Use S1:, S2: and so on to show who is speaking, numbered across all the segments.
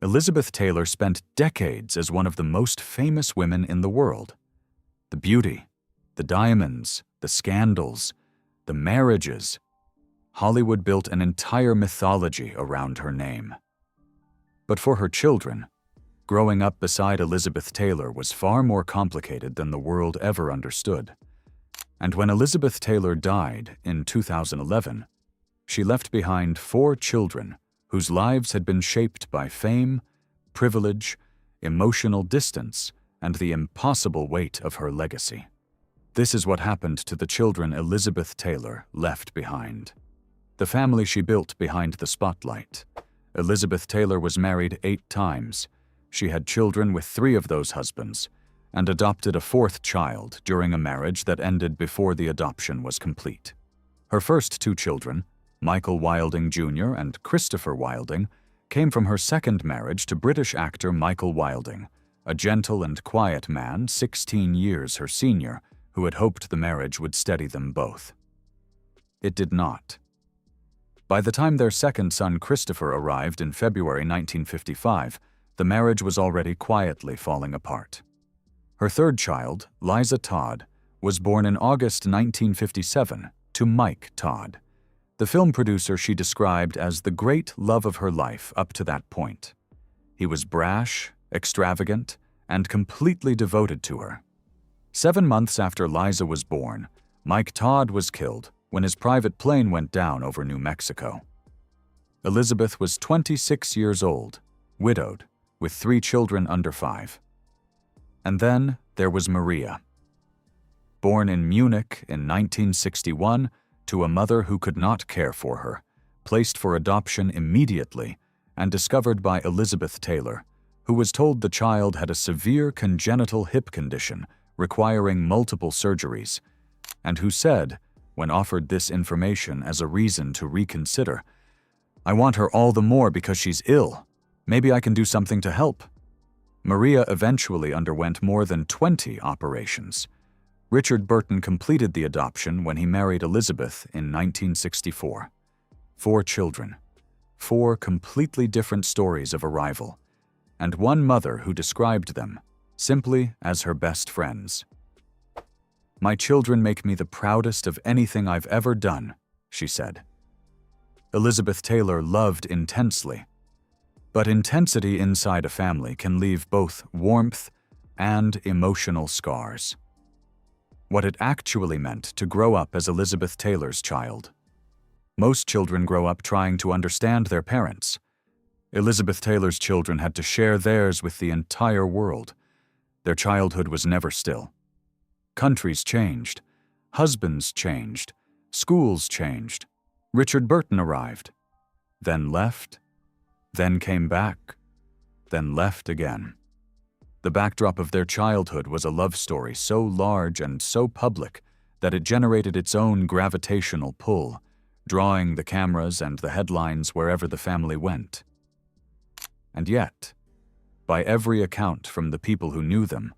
S1: Elizabeth Taylor spent decades as one of the most famous women in the world. The beauty, the diamonds, the scandals, the marriages. Hollywood built an entire mythology around her name. But for her children, growing up beside Elizabeth Taylor was far more complicated than the world ever understood. And when Elizabeth Taylor died in 2011, she left behind 4 children whose lives had been shaped by fame, privilege, emotional distance, and the impossible weight of her legacy. This is what happened to the children Elizabeth Taylor left behind. The family she built behind the spotlight. Elizabeth Taylor was married 8 times. She had children with 3 of those husbands, and adopted a 4th child during a marriage that ended before the adoption was complete. Her first 2 children, Michael Wilding Jr. and Christopher Wilding, came from her 2nd marriage to British actor Michael Wilding, a gentle and quiet man 16 years her senior, who had hoped the marriage would steady them both. It did not. By the time their 2nd son Christopher arrived in February 1955, the marriage was already quietly falling apart. Her 3rd child, Liza Todd, was born in August 1957 to Mike Todd, the film producer she described as the great love of her life up to that point. He was brash, extravagant, and completely devoted to her. 7 months after Liza was born, Mike Todd was killed when his private plane went down over New Mexico. Elizabeth was 26 years old, widowed, with 3 children under 5. And then there was Maria. Born in Munich in 1961 to a mother who could not care for her, placed for adoption immediately, and discovered by Elizabeth Taylor, who was told the child had a severe congenital hip condition requiring multiple surgeries, and who said, when offered this information as a reason to reconsider, "I want her all the more because she's ill. Maybe I can do something to help." Maria eventually underwent more than 20 operations. Richard Burton completed the adoption when he married Elizabeth in 1964. 4 children, 4 completely different stories of arrival, and one mother who described them simply as her best friends. "My children make me the proudest of anything I've ever done," she said. Elizabeth Taylor loved intensely, but intensity inside a family can leave both warmth and emotional scars. What it actually meant to grow up as Elizabeth Taylor's child. Most children grow up trying to understand their parents. Elizabeth Taylor's children had to share theirs with the entire world. Their childhood was never still. Countries changed, husbands changed, schools changed. Richard Burton arrived, then left, then came back, then left again. The backdrop of their childhood was a love story so large and so public that it generated its own gravitational pull, drawing the cameras and the headlines wherever the family went. And yet, by every account from the people who knew them,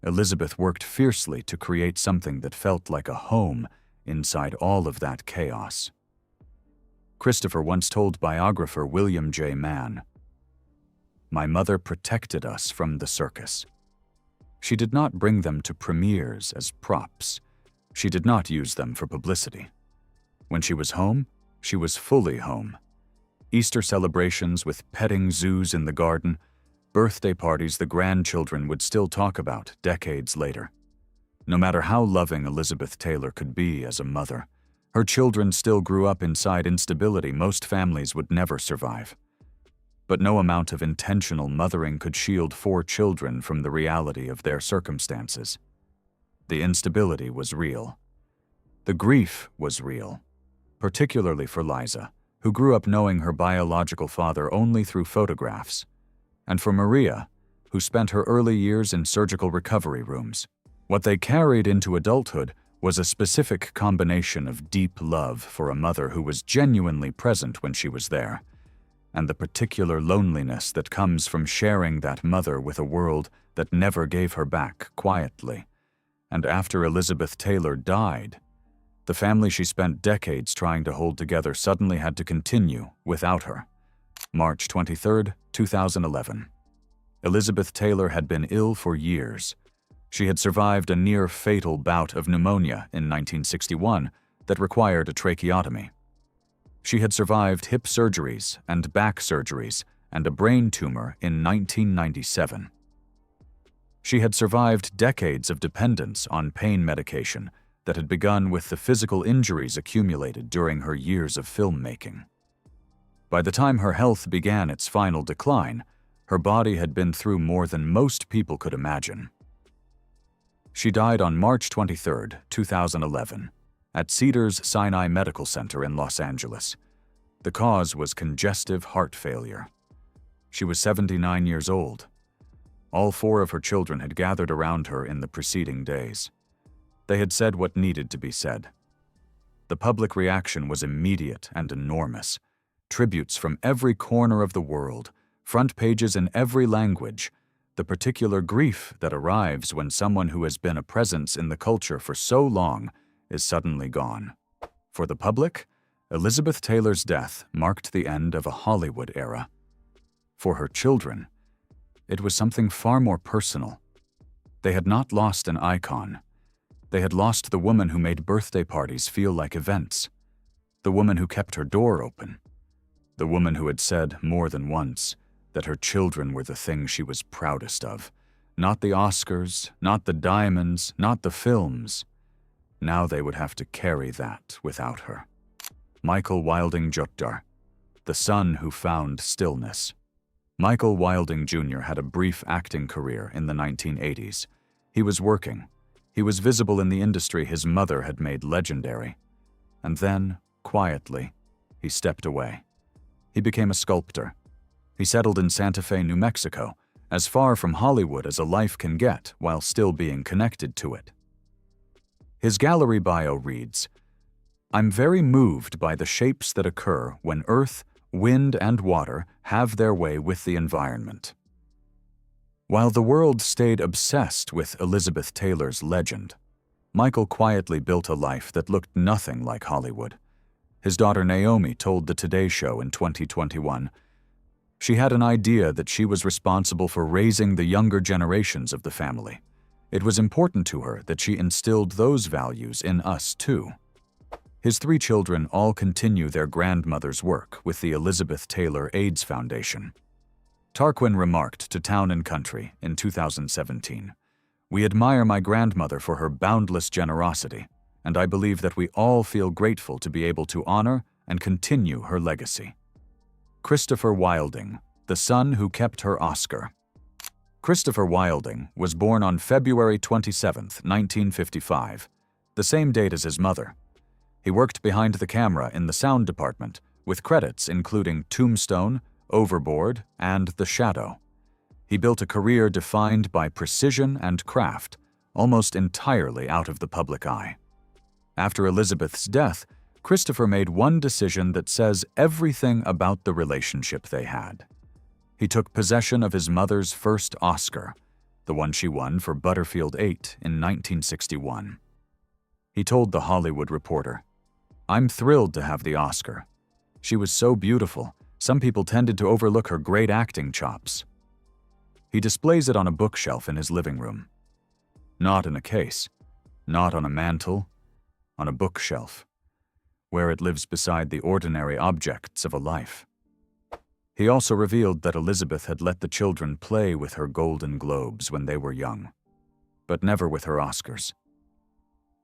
S1: Elizabeth worked fiercely to create something that felt like a home inside all of that chaos. Christopher once told biographer William J. Mann, "My mother protected us from the circus. She did not bring them to premieres as props. She did not use them for publicity. When she was home, she was fully home. Easter celebrations with petting zoos in the garden, birthday parties the grandchildren would still talk about decades later. No matter how loving Elizabeth Taylor could be as a mother, her children still grew up inside instability most families would never survive. But no amount of intentional mothering could shield 4 children from the reality of their circumstances. The instability was real. The grief was real, particularly for Liza, who grew up knowing her biological father only through photographs, and for Maria, who spent her early years in surgical recovery rooms. What they carried into adulthood was a specific combination of deep love for a mother who was genuinely present when she was there, and the particular loneliness that comes from sharing that mother with a world that never gave her back quietly. And after Elizabeth Taylor died, the family she spent decades trying to hold together suddenly had to continue without her. March 23, 2011. Elizabeth Taylor had been ill for years. She had survived a near-fatal bout of pneumonia in 1961 that required a tracheotomy. She had survived hip surgeries and back surgeries and a brain tumor in 1997. She had survived decades of dependence on pain medication that had begun with the physical injuries accumulated during her years of filmmaking. By the time her health began its final decline, her body had been through more than most people could imagine. She died on March 23, 2011, at Cedars-Sinai Medical Center in Los Angeles. The cause was congestive heart failure. She was 79 years old. All 4 of her children had gathered around her in the preceding days. They had said what needed to be said. The public reaction was immediate and enormous. Tributes from every corner of the world, front pages in every language, the particular grief that arrives when someone who has been a presence in the culture for so long is suddenly gone. For the public, Elizabeth Taylor's death marked the end of a Hollywood era. For her children, it was something far more personal. They had not lost an icon. They had lost the woman who made birthday parties feel like events, the woman who kept her door open, the woman who had said more than once that her children were the thing she was proudest of. Not the Oscars, not the diamonds, not the films. Now they would have to carry that without her. Michael Wilding Jr., the son who found Stillness. Michael Wilding Jr. had a brief acting career in the 1980s. He was working. He was visible in the industry his mother had made legendary. And then, quietly, he stepped away. He became a sculptor. He settled in Santa Fe, New Mexico, as far from Hollywood as a life can get while still being connected to it. His gallery bio reads, "I'm very moved by the shapes that occur when earth, wind, and water have their way with the environment." While the world stayed obsessed with Elizabeth Taylor's legend, Michael quietly built a life that looked nothing like Hollywood. His daughter Naomi told the Today Show in 2021, "She had an idea that she was responsible for raising the younger generations of the family. It was important to her that she instilled those values in us too." His 3 children all continue their grandmother's work with the Elizabeth Taylor AIDS Foundation. Tarquin remarked to Town & Country in 2017, "We admire my grandmother for her boundless generosity, and I believe that we all feel grateful to be able to honor and continue her legacy." Christopher Wilding, the son who kept her Oscar. Christopher Wilding was born on February 27, 1955, the same date as his mother. He worked behind the camera in the sound department, with credits including Tombstone, Overboard, and The Shadow. He built a career defined by precision and craft, almost entirely out of the public eye. After Elizabeth's death, Christopher made one decision that says everything about the relationship they had. He took possession of his mother's first Oscar, the one she won for Butterfield 8 in 1961. He told The Hollywood Reporter, "I'm thrilled to have the Oscar. She was so beautiful, some people tended to overlook her great acting chops." He displays it on a bookshelf in his living room. Not in a case, not on a mantle, on a bookshelf, where it lives beside the ordinary objects of a life. He also revealed that Elizabeth had let the children play with her Golden Globes when they were young, but never with her Oscars.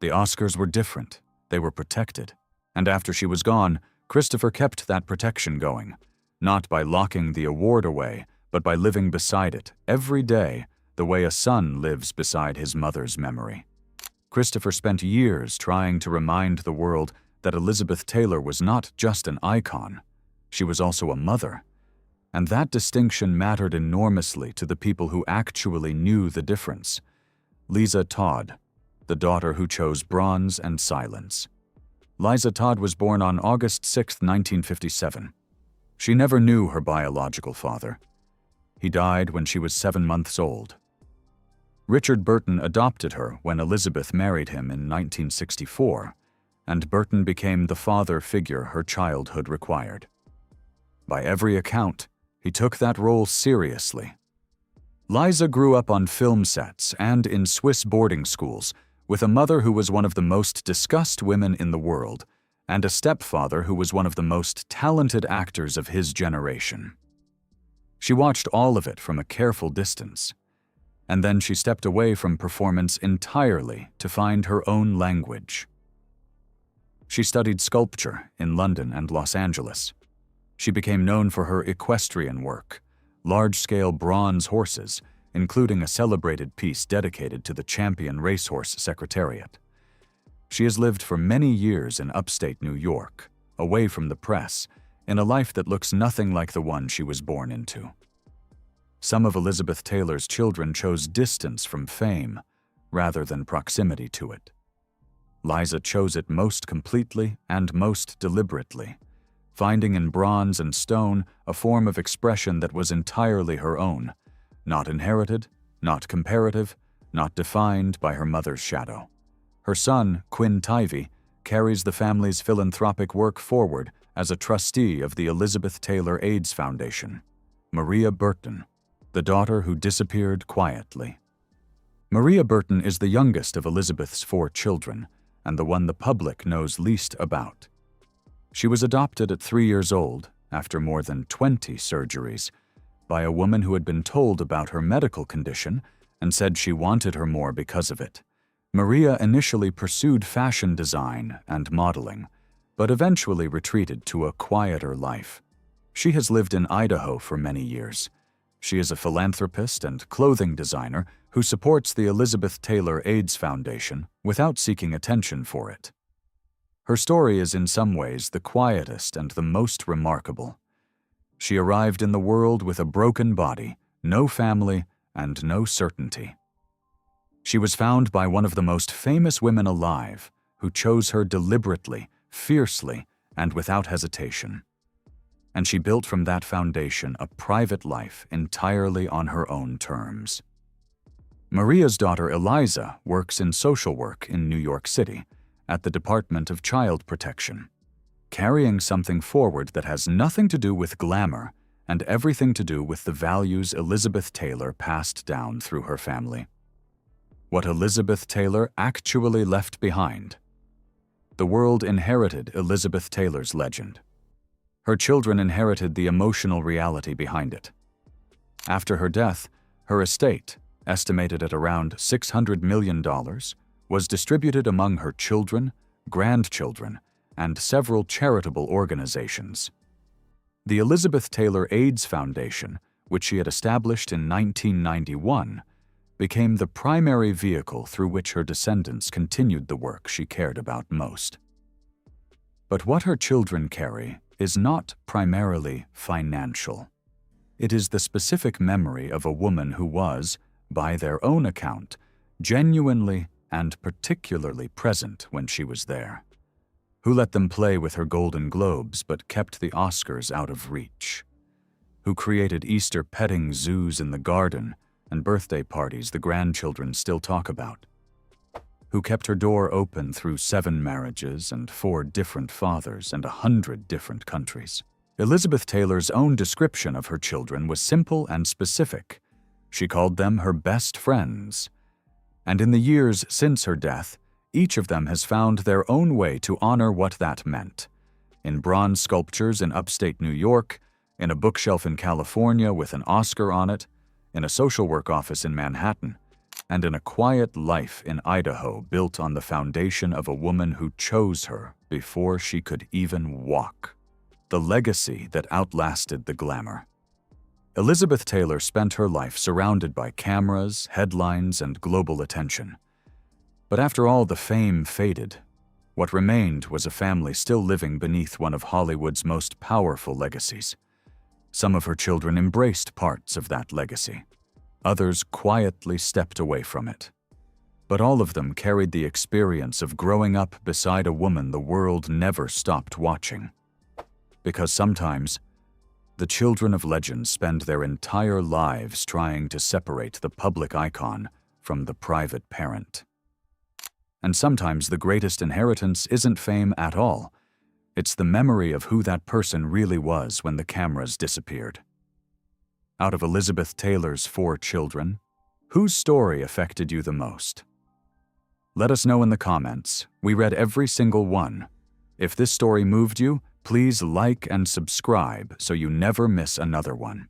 S1: The Oscars were different. They were protected. And after she was gone, Christopher kept that protection going, not by locking the award away, but by living beside it every day the way a son lives beside his mother's memory. Christopher spent years trying to remind the world that Elizabeth Taylor was not just an icon, she was also a mother. And that distinction mattered enormously to the people who actually knew the difference. Liza Todd, the daughter who chose bronze and silence. Liza Todd was born on August 6, 1957. She never knew her biological father. He died when she was 7 months old. Richard Burton adopted her when Elizabeth married him in 1964, and Burton became the father figure her childhood required. By every account, he took that role seriously. Liza grew up on film sets and in Swiss boarding schools, with a mother who was one of the most discussed women in the world, and a stepfather who was one of the most talented actors of his generation. She watched all of it from a careful distance, and then she stepped away from performance entirely to find her own language. She studied sculpture in London and Los Angeles. She became known for her equestrian work, large-scale bronze horses, including a celebrated piece dedicated to the Champion Racehorse Secretariat. She has lived for many years in upstate New York, away from the press, in a life that looks nothing like the one she was born into. Some of Elizabeth Taylor's children chose distance from fame rather than proximity to it. Liza chose it most completely and most deliberately, finding in bronze and stone a form of expression that was entirely her own, not inherited, not comparative, not defined by her mother's shadow. Her son, Quinn Tivey, carries the family's philanthropic work forward as a trustee of the Elizabeth Taylor AIDS Foundation. Maria Burton, the daughter who disappeared quietly. Maria Burton is the youngest of Elizabeth's 4 children, and the one the public knows least about. She was adopted at 3 years old, after more than 20 surgeries, by a woman who had been told about her medical condition and said she wanted her more because of it. Maria initially pursued fashion design and modeling, but eventually retreated to a quieter life. She has lived in Idaho for many years. She is a philanthropist and clothing designer who supports the Elizabeth Taylor AIDS Foundation without seeking attention for it. Her story is in some ways the quietest and the most remarkable. She arrived in the world with a broken body, no family, and no certainty. She was found by one of the most famous women alive, who chose her deliberately, fiercely, and without hesitation. And she built from that foundation a private life entirely on her own terms. Maria's daughter Liza works in social work in New York City, at the Department of Child Protection, carrying something forward that has nothing to do with glamour and everything to do with the values Elizabeth Taylor passed down through her family. What Elizabeth Taylor actually left behind. The world inherited Elizabeth Taylor's legend. Her children inherited the emotional reality behind it. After her death, her estate, estimated at around $600 million, was distributed among her children, grandchildren, and several charitable organizations. The Elizabeth Taylor AIDS Foundation, which she had established in 1991, became the primary vehicle through which her descendants continued the work she cared about most. But what her children carry is not primarily financial. It is the specific memory of a woman who was, by their own account, genuinely and particularly present when she was there, who let them play with her Golden Globes but kept the Oscars out of reach, who created Easter petting zoos in the garden and birthday parties the grandchildren still talk about, who kept her door open through 7 marriages and 4 different fathers and 100 different countries. Elizabeth Taylor's own description of her children was simple and specific. She called them her best friends. And in the years since her death, each of them has found their own way to honor what that meant. In bronze sculptures in upstate New York, in a bookshelf in California with an Oscar on it, in a social work office in Manhattan, and in a quiet life in Idaho built on the foundation of a woman who chose her before she could even walk. The legacy that outlasted the glamour. Elizabeth Taylor spent her life surrounded by cameras, headlines, and global attention. But after all the fame faded, what remained was a family still living beneath one of Hollywood's most powerful legacies. Some of her children embraced parts of that legacy. Others quietly stepped away from it. But all of them carried the experience of growing up beside a woman the world never stopped watching. Because sometimes, the children of legends spend their entire lives trying to separate the public icon from the private parent. And sometimes the greatest inheritance isn't fame at all. It's the memory of who that person really was when the cameras disappeared. Out of Elizabeth Taylor's 4 children, whose story affected you the most? Let us know in the comments. We read every single one. If this story moved you, please like and subscribe so you never miss another one.